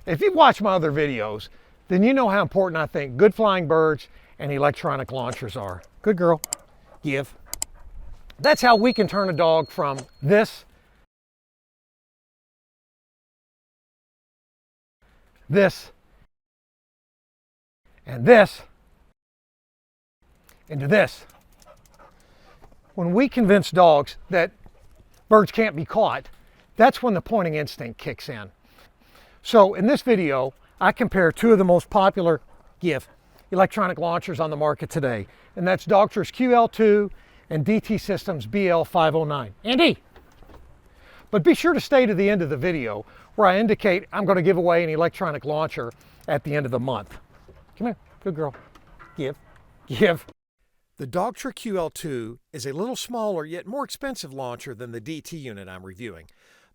If you've watched my other videos, then you know how important I think good flying birds and electronic launchers are. Good girl. Give. That's how we can turn a dog from this and this into this. When we convince dogs that birds can't be caught, that's when the pointing instinct kicks in. So in this video, I compare two of the most popular electronic launchers on the market today, and that's Dogtra's QL-2 and DT Systems BL509. Andy! But be sure to stay to the end of the video where I indicate I'm going to give away an electronic launcher at the end of the month. Come here, good girl. Give. The Dogtra QL-2 is a little smaller yet more expensive launcher than the DT unit I'm reviewing.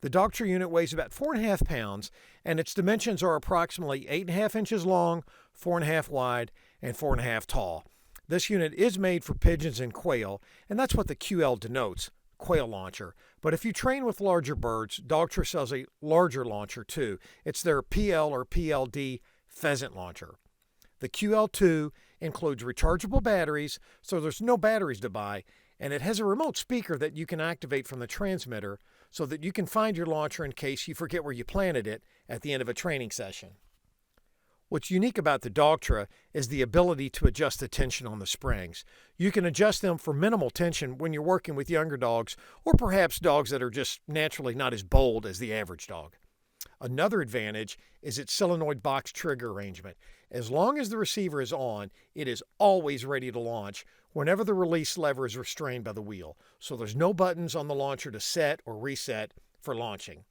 The Dogtra unit weighs about 4.5 pounds and its dimensions are approximately 8.5 inches long, 4.5 wide, and 4.5 tall. This unit is made for pigeons and quail, and that's what the QL denotes, quail launcher. But if you train with larger birds, Dogtra sells a larger launcher too. It's their PL or PLD pheasant launcher. The QL-2 includes rechargeable batteries, so there's no batteries to buy, and it has a remote speaker that you can activate from the transmitter so that you can find your launcher in case you forget where you planted it at the end of a training session. What's unique about the Dogtra is the ability to adjust the tension on the springs. You can adjust them for minimal tension when you're working with younger dogs or perhaps dogs that are just naturally not as bold as the average dog. Another advantage is its solenoid box trigger arrangement. As long as the receiver is on, it is always ready to launch whenever the release lever is restrained by the wheel. So there's no buttons on the launcher to set or reset for launching.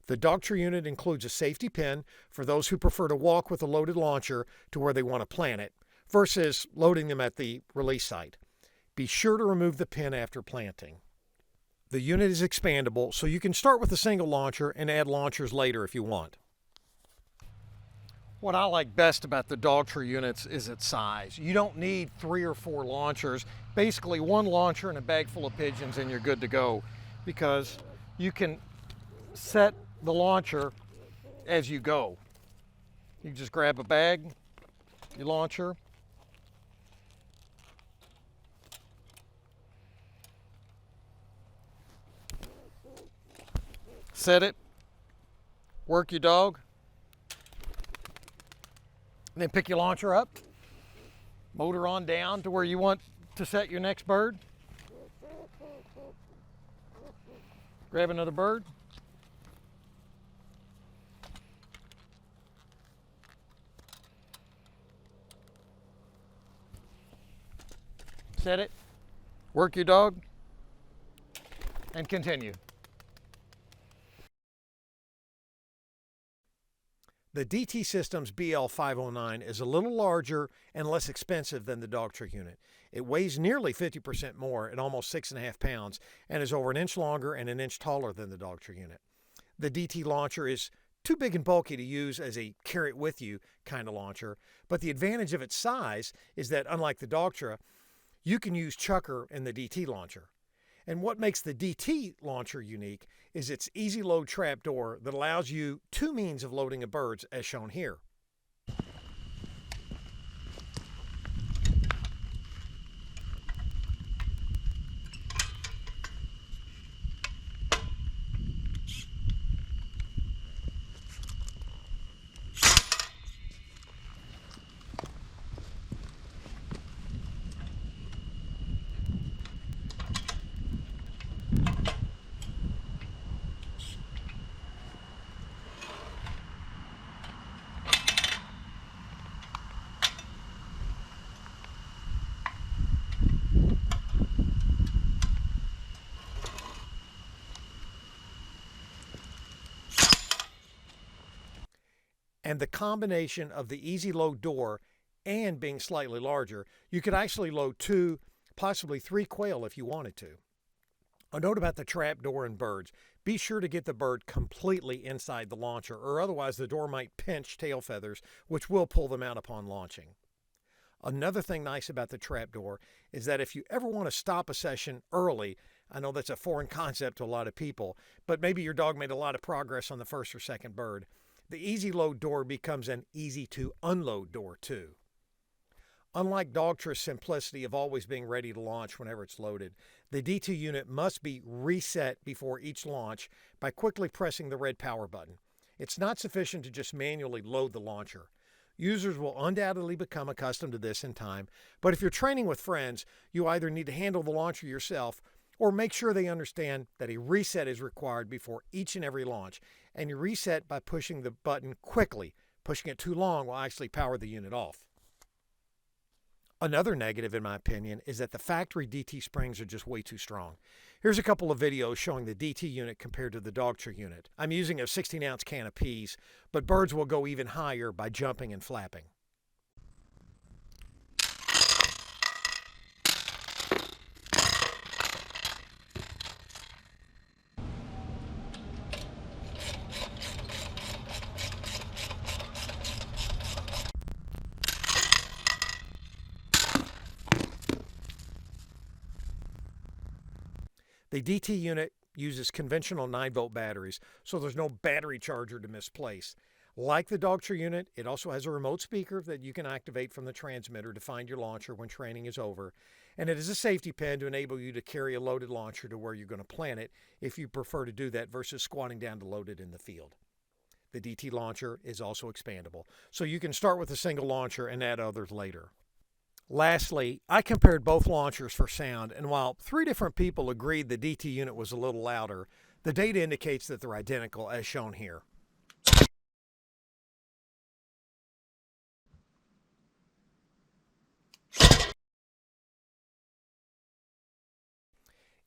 The Dogtra unit includes a safety pin for those who prefer to walk with a loaded launcher to where they want to plant it versus loading them at the release site. Be sure to remove the pin after planting. The unit is expandable, so you can start with a single launcher and add launchers later if you want. What I like best about the Dogtra units is its size. You don't need 3 or 4 launchers. Basically, one launcher and a bag full of pigeons and you're good to go, because you can set the launcher as you go. You just grab a bag, your launcher, set it, work your dog, then pick your launcher up, motor on down to where you want to set your next bird, grab another bird, set it, work your dog, and continue. The DT Systems BL509 is a little larger and less expensive than the Dogtra unit. It weighs nearly 50% more at almost 6.5 pounds and is over an inch longer and an inch taller than the Dogtra unit. The DT launcher is too big and bulky to use as a carry it with you kind of launcher, but the advantage of its size is that unlike the Dogtra, you can use chucker in the DT launcher. And what makes the DT launcher unique is its easy load trap door that allows you 2 means of loading of birds as shown here. And the combination of the easy load door and being slightly larger, you could actually load 2, possibly 3 quail if you wanted to. A note about the trap door and birds. Be sure to get the bird completely inside the launcher, or otherwise the door might pinch tail feathers, which will pull them out upon launching. Another thing nice about the trap door is that if you ever want to stop a session early, I know that's a foreign concept to a lot of people, but maybe your dog made a lot of progress on the first or second bird. The easy load door becomes an easy to unload door too. Unlike Dogtra's simplicity of always being ready to launch whenever it's loaded, the D2 unit must be reset before each launch by quickly pressing the red power button. It's not sufficient to just manually load the launcher. Users will undoubtedly become accustomed to this in time, but if you're training with friends, you either need to handle the launcher yourself or make sure they understand that a reset is required before each and every launch, and you reset by pushing the button quickly. Pushing it too long will actually power the unit off. Another negative, in my opinion, is that the factory DT springs are just way too strong. Here's a couple of videos showing the DT unit compared to the Dogtra unit. I'm using a 16-ounce can of peas, but birds will go even higher by jumping and flapping. The DT unit uses conventional 9-volt batteries, so there's no battery charger to misplace. Like the Dogtra unit, it also has a remote speaker that you can activate from the transmitter to find your launcher when training is over, and it is a safety pin to enable you to carry a loaded launcher to where you're going to plant it if you prefer to do that versus squatting down to load it in the field. The DT launcher is also expandable, so you can start with a single launcher and add others later. Lastly, I compared both launchers for sound, and while 3 different people agreed the DT unit was a little louder, the data indicates that they're identical as shown here.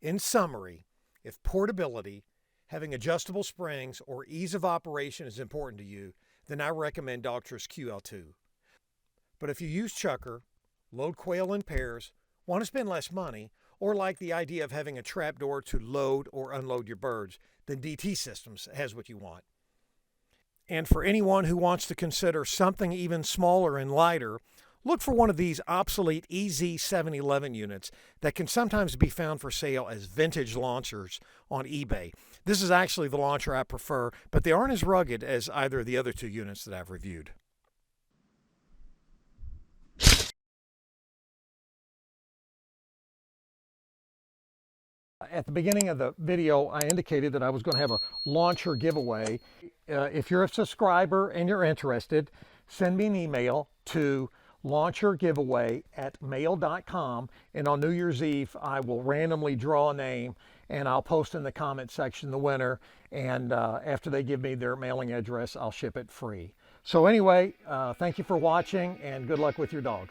In summary, if portability, having adjustable springs, or ease of operation is important to you, then I recommend Dogtra's QL-2. But if you use chucker, load quail in pairs, want to spend less money, or like the idea of having a trapdoor to load or unload your birds, then DT Systems has what you want. And for anyone who wants to consider something even smaller and lighter, look for one of these obsolete EZ711 units that can sometimes be found for sale as vintage launchers on eBay. This is actually the launcher I prefer, but they aren't as rugged as either of the other 2 units that I've reviewed. At the beginning of the video, I indicated that I was going to have a launcher giveaway. If you're a subscriber and you're interested, send me an email to launchergiveaway@mail.com, and on New Year's Eve, I will randomly draw a name, and I'll post in the comment section the winner, and after they give me their mailing address, I'll ship it free. So anyway, thank you for watching, and good luck with your dog.